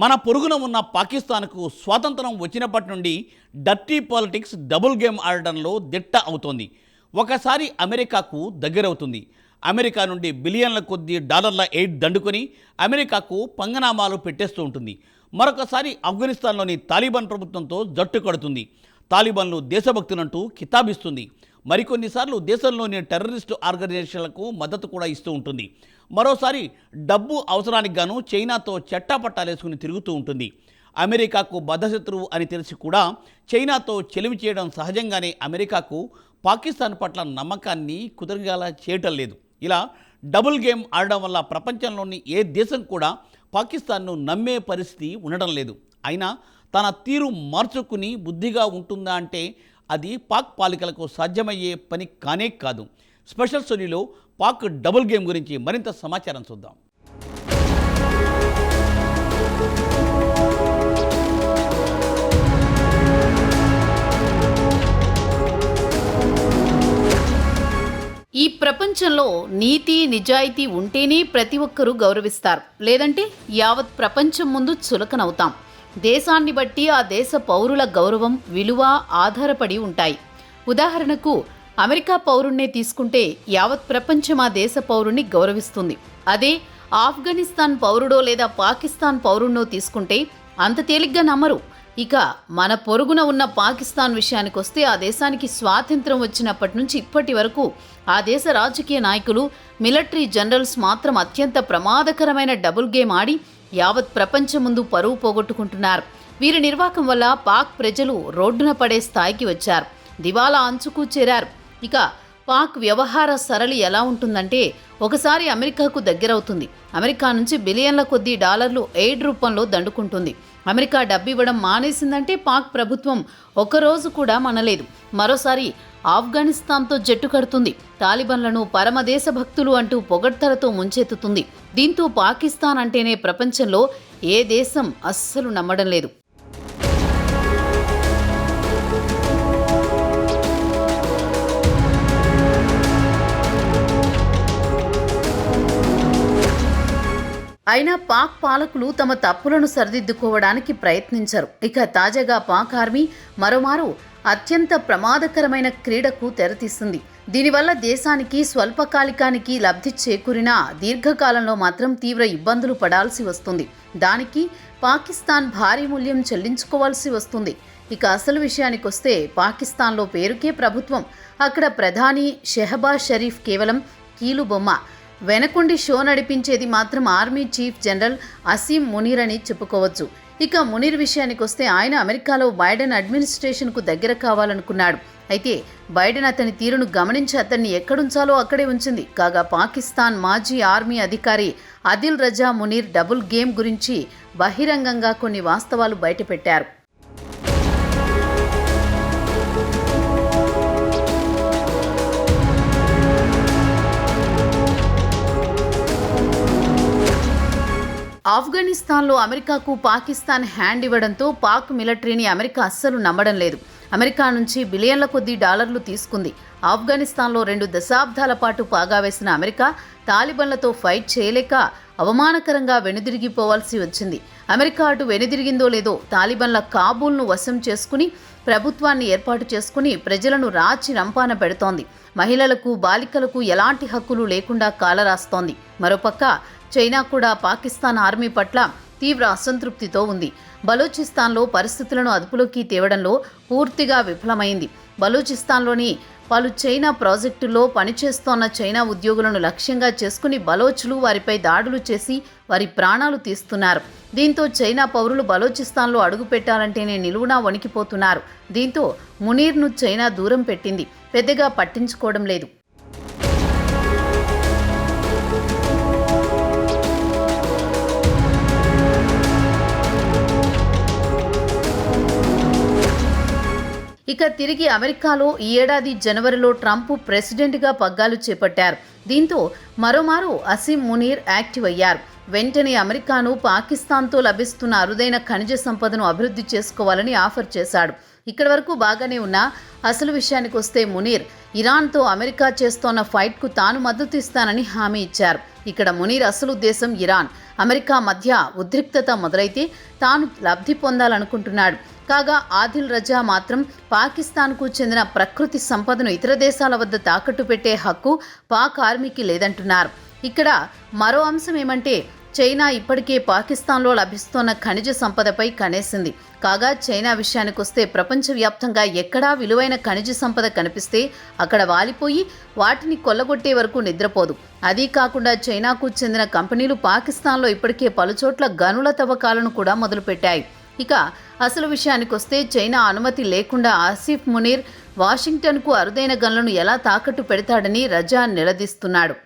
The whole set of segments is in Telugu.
మన పొరుగున ఉన్న పాకిస్తాన్కు స్వాతంత్రం వచ్చినప్పటి నుండి డర్టీ పాలిటిక్స్ డబుల్ గేమ్ ఆడడంలో దిట్ట అవుతోంది. ఒకసారి అమెరికాకు దగ్గరవుతుంది. అమెరికా నుండి బిలియన్ల కొద్దీ డాలర్ల ఎయిడ్ దండుకొని అమెరికాకు పంగనామాలు పెట్టేస్తూ ఉంటుంది. మరొకసారి ఆఫ్ఘనిస్తాన్లోని తాలిబాన్ ప్రభుత్వంతో జట్టు కడుతుంది. తాలిబాన్లు దేశభక్తులంటూ కితాబిస్తుంది. మరికొన్నిసార్లు దేశంలోని టెర్రరిస్టు ఆర్గనైజేషన్లకు మద్దతు కూడా ఇస్తూ ఉంటుంది. మరోసారి డబ్బు అవసరానికి గాను చైనాతో చెట్టాపట్టాలేసుకుని తిరుగుతూ ఉంటుంది. అమెరికాకు బద్ధశత్రువు అని తెలిసి కూడా చైనాతో చెలిమి చేయడం సహజంగానే అమెరికాకు పాకిస్తాన్ పట్ల నమ్మకాన్ని కుదరగలా చేయటం లేదు. ఇలా డబుల్ గేమ్ ఆడడం వల్ల ప్రపంచంలోని ఏ దేశం కూడా పాకిస్తాన్ను నమ్మే పరిస్థితి ఉండడం లేదు. అయినా తన తీరు మార్చుకుని బుద్ధిగా ఉంటుందా అంటే అది పాక్ పాలికలకు సాధ్యమయ్యే పని కానే కాదు. స్పెషల్ స్టోరీలో పాక్ డబుల్ గేమ్ గురించి మరింత సమాచారం చూద్దాం. ఈ ప్రపంచంలో నీతి నిజాయితీ ఉంటేనే ప్రతి ఒక్కరూ గౌరవిస్తారు, లేదంటే యావత్ ప్రపంచం ముందు చులకనవుతాం. దేశాన్ని బట్టి ఆ దేశ పౌరుల గౌరవం, విలువ ఆధారపడి ఉంటాయి. ఉదాహరణకు అమెరికా పౌరుణ్ణే తీసుకుంటే యావత్ ప్రపంచం ఆ దేశ పౌరుణ్ణి గౌరవిస్తుంది. అదే ఆఫ్ఘనిస్తాన్ పౌరుడో లేదా పాకిస్తాన్ పౌరుణ్ణో తీసుకుంటే అంత తేలిగ్గా నమ్మరు. ఇక మన పొరుగున ఉన్న పాకిస్తాన్ విషయానికి వస్తే ఆ దేశానికి స్వాతంత్రం వచ్చినప్పటి నుంచి ఇప్పటి వరకు ఆ దేశ రాజకీయ నాయకులు, మిలిటరీ జనరల్స్ మాత్రం అత్యంత ప్రమాదకరమైన డబుల్ గేమ్ ఆడి యావత్ ప్రపంచం ముందు పరువు పోగొట్టుకుంటున్నారు. వీరి నిర్వాకం వల్ల పాక్ ప్రజలు రోడ్డున పడే స్థాయికి వచ్చారు, దివాలా అంచుకు చేరారు. ఇక పాక్ వ్యవహార సరళి ఎలా ఉంటుందంటే, ఒకసారి అమెరికాకు దగ్గరవుతుంది. అమెరికా నుంచి బిలియన్ల కొద్దీ డాలర్లు ఎయిడ్ రూపంలో దండుకుంటుంది. అమెరికా డబ్బు ఇవ్వడం మానేసిందంటే పాక్ ప్రభుత్వం ఒకరోజు కూడా మనలేదు. మరోసారి ఆఫ్ఘనిస్తాన్తో జట్టు కడుతుంది. తాలిబాన్లను పరమదేశ భక్తులు అంటూ పొగడ్తలతో ముంచెత్తుతుంది. దీంతో పాకిస్తాన్ అంటేనే ప్రపంచంలో ఏ దేశం అస్సలు నమ్మడం లేదు. అయినా పాక్ పాలకులు తమ తప్పులను సరిదిద్దుకోవడానికి ప్రయత్నించరు. ఇక తాజాగా పాక్ ఆర్మీ మరోమారు అత్యంత ప్రమాదకరమైన క్రీడకు తెరతీస్తుంది. దీనివల్ల దేశానికి స్వల్పకాలికానికి లబ్ధి చేకూరినా దీర్ఘకాలంలో మాత్రం తీవ్ర ఇబ్బందులు పడాల్సి వస్తుంది. దానికి పాకిస్తాన్ భారీ మూల్యం చెల్లించుకోవాల్సి వస్తుంది. ఇక అసలు విషయానికి వస్తే, పాకిస్తాన్లో పేరుకే ప్రభుత్వం, అక్కడ ప్రధాని షెహబాజ్ షరీఫ్ కేవలం కీలుబొమ్మ. వెనకుండి షో నడిపించేది మాత్రం army chief general Asim Munir అని చెప్పుకోవచ్చు. ఇక మునీర్ విషయానికి వస్తే, ఆయన అమెరికాలో బైడెన్ అడ్మినిస్ట్రేషన్కు దగ్గర కావాలనుకున్నాడు. అయితే బైడెన్ అతని తీరును గమనించి అతన్ని ఎక్కడుంచాలో అక్కడే ఉంచింది. కాగా పాకిస్తాన్ మాజీ ఆర్మీ అధికారి అదిల్ రజా మునీర్ డబుల్ గేమ్ గురించి బహిరంగంగా కొన్ని వాస్తవాలు బయటపెట్టారు. ఆఫ్ఘనిస్తాన్లో అమెరికాకు పాకిస్తాన్ హ్యాండ్ ఇవ్వడంతో పాక్ మిలిటరీని అమెరికా అస్సలు నమ్మడం లేదు. అమెరికా నుంచి బిలియన్ల కొద్దీ డాలర్లు తీసుకుంది. ఆఫ్ఘనిస్తాన్లో 2 దశాబ్దాల పాటు పాగా వేసిన అమెరికా తాలిబాన్లతో ఫైట్ చేయలేక అవమానకరంగా వెనుదిరిగిపోవాల్సి వచ్చింది. అమెరికా అటు వెనుదిరిగిందో లేదో తాలిబాన్ల కాబూల్ను వశం చేసుకుని ప్రభుత్వాన్ని ఏర్పాటు చేసుకుని ప్రజలను రాచి రంపాన పెడుతోంది. మహిళలకు, బాలికలకు ఎలాంటి హక్కులు లేకుండా కాలరాస్తోంది. మరోపక్క చైనా కూడా పాకిస్తాన్ ఆర్మీ పట్ల తీవ్ర అసంతృప్తితో ఉంది. బలూచిస్తాన్లో పరిస్థితులను అదుపులోకి తేవడంలో పూర్తిగా విఫలమైంది. బలూచిస్తాన్లోని పలు చైనా ప్రాజెక్టుల్లో పనిచేస్తోన్న చైనా ఉద్యోగులను లక్ష్యంగా చేసుకుని బలోచులు వారిపై దాడులు చేసి వారి ప్రాణాలు తీస్తున్నారు. దీంతో చైనా పౌరులు బలూచిస్తాన్లో అడుగుపెట్టాలంటేనే నిలువునా వణికిపోతున్నారు. దీంతో మునీర్ను చైనా దూరం పెట్టింది, పెద్దగా పట్టించుకోవడం లేదు. ఇక తిరిగి అమెరికాలో ఈ ఏడాది జనవరిలో ట్రంప్ ప్రెసిడెంట్గా పగ్గాలు చేపట్టారు. దీంతో మరోమారు అసీం మునీర్ యాక్టివ్ అయ్యారు. వెంటనే అమెరికాను పాకిస్తాన్తో లభిస్తున్న అరుదైన ఖనిజ సంపదను అభివృద్ధి చేసుకోవాలని ఆఫర్ చేశాడు. ఇక్కడి వరకు బాగానే ఉన్నా అసలు విషయానికి వస్తే మునీర్ ఇరాన్తో అమెరికా చేస్తోన్న ఫైట్కు తాను మద్దతు ఇస్తానని హామీ ఇచ్చారు. ఇక్కడ మునీర్ అసలు ఉద్దేశం ఇరాన్, అమెరికా మధ్య ఉద్రిక్తత మొదలైతే తాను లబ్ధి పొందాలనుకుంటున్నాడు. కాగా ఆదిల్ రజా మాత్రం పాకిస్తాన్కు చెందిన ప్రకృతి సంపదను ఇతర దేశాల వద్ద తాకట్టు పెట్టే హక్కు పాక్ ఆర్మీకి లేదంటున్నారు. ఇక్కడ మరో అంశం ఏమంటే చైనా ఇప్పటికే పాకిస్తాన్లో లభిస్తున్న ఖనిజ సంపదపై కనేసింది. కాగా చైనా విషయానికొస్తే ప్రపంచవ్యాప్తంగా ఎక్కడా విలువైన ఖనిజ సంపద కనిపిస్తే అక్కడ వాలిపోయి వాటిని కొల్లగొట్టే వరకు నిద్రపోదు. అదీ కాకుండా చైనాకు చెందిన కంపెనీలు పాకిస్తాన్లో ఇప్పటికే పలుచోట్ల గనుల తవ్వకాలను కూడా మొదలుపెట్టాయి. ఇక అసలు విషయానికొస్తే చైనా అనుమతి లేకుండా ఆసిఫ్ మునీర్ వాషింగ్టన్కు అరుదైన గనులను ఎలా తాకట్టు పెడతాడని రజా నిలదీస్తున్నాడు.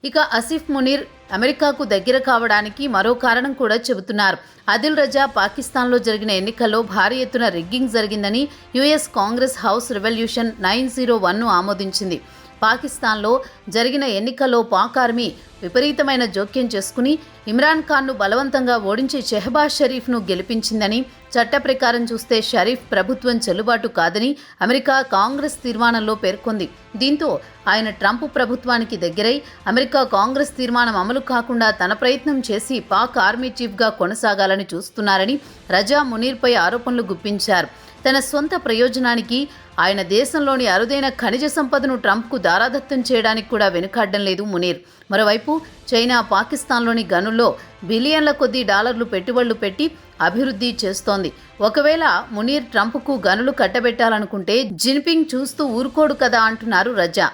ఇక ఆసిఫ్ మునీర్ అమెరికాకు దగ్గర కావడానికి మరో కారణం కూడా చెబుతున్నారు. ఆదిల్ రజా పాకిస్తాన్లో జరిగిన ఎన్నికల్లో భారీ ఎత్తున రిగ్గింగ్ జరిగిందని యుఎస్ కాంగ్రెస్ హౌస్ రెవల్యూషన్ 901ను ఆమోదించింది. పాకిస్తాన్లో జరిగిన ఎన్నికల్లో పాక్ ఆర్మీ విపరీతమైన జోక్యం చేసుకుని ఇమ్రాన్ ఖాన్ను బలవంతంగా ఓడించి షెహబాజ్ షరీఫ్ను గెలిపించిందని, చట్ట ప్రకారం చూస్తే షరీఫ్ ప్రభుత్వం చెల్లుబాటు కాదని అమెరికా కాంగ్రెస్ తీర్మానంలో పేర్కొంది. దీంతో ఆయన ట్రంప్ ప్రభుత్వానికి దగ్గరై అమెరికా కాంగ్రెస్ తీర్మానం అమలు కాకుండా తన ప్రయత్నం చేసి పాక్ ఆర్మీ చీఫ్గా కొనసాగాలని చూస్తున్నారని రజా మునీర్పై ఆరోపణలు గుప్పించారు. తన సొంత ప్రయోజనానికి ఆయన దేశంలోని అరుదైన ఖనిజ సంపదను ట్రంప్కు దారాదత్తం చేయడానికి కూడా వెనుకాడడం లేదు మునీర్. మరోవైపు చైనా పాకిస్తాన్లోని గనుల్లో బిలియన్ల కొద్దీ డాలర్లు పెట్టుబడులు పెట్టి అభివృద్ధి చేస్తోంది. ఒకవేళ మునీర్ ట్రంప్కు గనులు కట్టబెట్టాలనుకుంటే జిన్పింగ్ చూస్తూ ఊరుకోడు కదా అంటున్నారు రజా.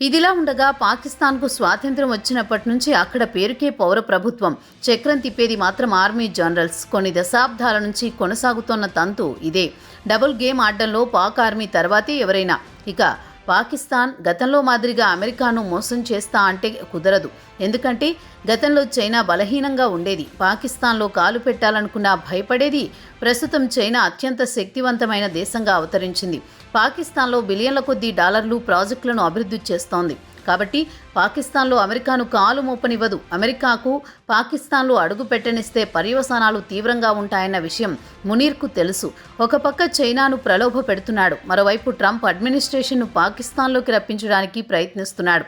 ఇదిలా ఉండగా పాకిస్తాన్కు స్వాతంత్ర్యం వచ్చినప్పటి నుంచి అక్కడ పేరుకే పౌర ప్రభుత్వం, చక్రం తిప్పేది మాత్రం ఆర్మీ జనరల్స్. కొన్ని దశాబ్దాల నుంచి కొనసాగుతోన్న తంతు ఇదే. డబుల్ గేమ్ ఆడడంలో పాక్ ఆర్మీ తర్వాతే ఎవరైనా. ఇక పాకిస్తాన్ గతంలో మాదిరిగా అమెరికాను మోసం చేస్తా అంటే కుదరదు. ఎందుకంటే గతంలో చైనా బలహీనంగా ఉండేది, పాకిస్తాన్లో కాలు పెట్టాలనుకున్నా భయపడేది. ప్రస్తుతం చైనా అత్యంత శక్తివంతమైన దేశంగా అవతరించింది. పాకిస్తాన్లో బిలియన్ల కొద్దీ డాలర్లు ప్రాజెక్టులను అభివృద్ధి చేస్తోంది. కాబట్టి పాకిస్తాన్లో అమెరికాను కాలు మోపనివ్వదు. అమెరికాకు పాకిస్తాన్లో అడుగు పెట్టనిస్తే పర్యవసానాలు తీవ్రంగా ఉంటాయన్న విషయం మునీర్కు తెలుసు. ఒక పక్క చైనాను ప్రలోభ పెడుతున్నాడు, మరోవైపు ట్రంప్ అడ్మినిస్ట్రేషన్ను పాకిస్తాన్లోకి రప్పించడానికి ప్రయత్నిస్తున్నాడు.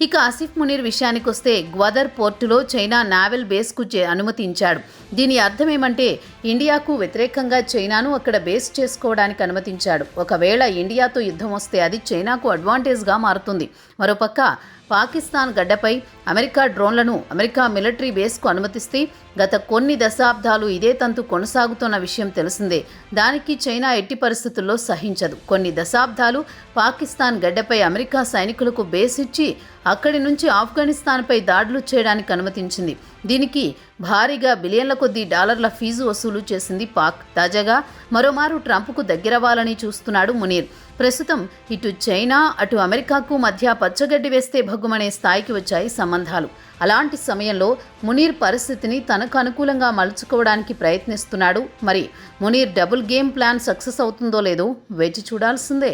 ఇక ఆసిఫ్ మునీర్ విషయానికొస్తే గ్వదర్ పోర్టులో చైనా నావల్ బేస్కు అనుమతించాడు. దీని అర్థమేమంటే ఇండియాకు వ్యతిరేకంగా చైనాను అక్కడ బేస్ చేసుకోవడానికి అనుమతించాడు. ఒకవేళ ఇండియాతో యుద్ధం వస్తే అది చైనాకు అడ్వాంటేజ్గా మారుతుంది. మరోపక్క పాకిస్తాన్ గడ్డపై అమెరికా డ్రోన్లను అమెరికా మిలిటరీ బేస్కు అనుమతిస్తే గత కొన్ని దశాబ్దాలు ఇదే తంతు కొనసాగుతున్న విషయం తెలిసిందే. దానికి చైనా ఎట్టి పరిస్థితుల్లో సహించదు. కొన్ని దశాబ్దాలు పాకిస్తాన్ గడ్డపై అమెరికా సైనికులకు బేస్ ఇచ్చి అక్కడి నుంచి ఆఫ్ఘనిస్తాన్పై దాడులు చేయడానికి అనుమతించింది. దీనికి భారీగా బిలియన్ల కొద్దీ డాలర్ల ఫీజు వసూలు చేసింది పాక్. తాజాగా మరోమారు ట్రంప్కు దగ్గరవ్వాలని చూస్తున్నాడు మునీర్. ప్రస్తుతం ఇటు చైనా అటు అమెరికాకు మధ్య పచ్చగడ్డి వేస్తే భగ్గుమనే స్థాయికి వచ్చాయి సంబంధాలు. అలాంటి సమయంలో మునీర్ పరిస్థితిని తనకు అనుకూలంగా మలుచుకోవడానికి ప్రయత్నిస్తున్నాడు. మరి Munir double game plan success అవుతుందో లేదో వేచి చూడాల్సిందే.